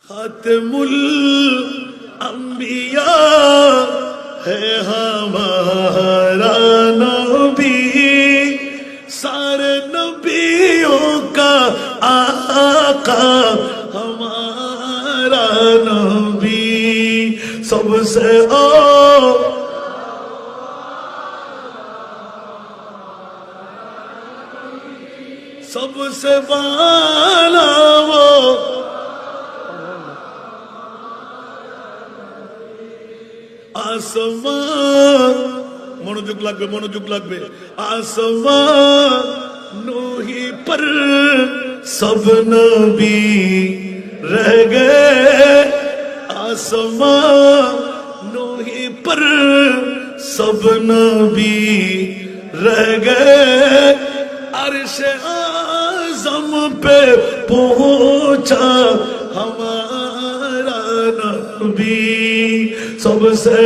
खातिमुल अंबिया है हमारा नबी, सारे नबियों का आका हमारा नबी। सबसे सबसे वाला वो आसमान, मनोयोग लागबे आसमान नूही पर सब नबी रह गए, आसमान नूही पर सब नबी रह गए। अर्श आज़म पे पहुंचा हमारा नबी, सबसे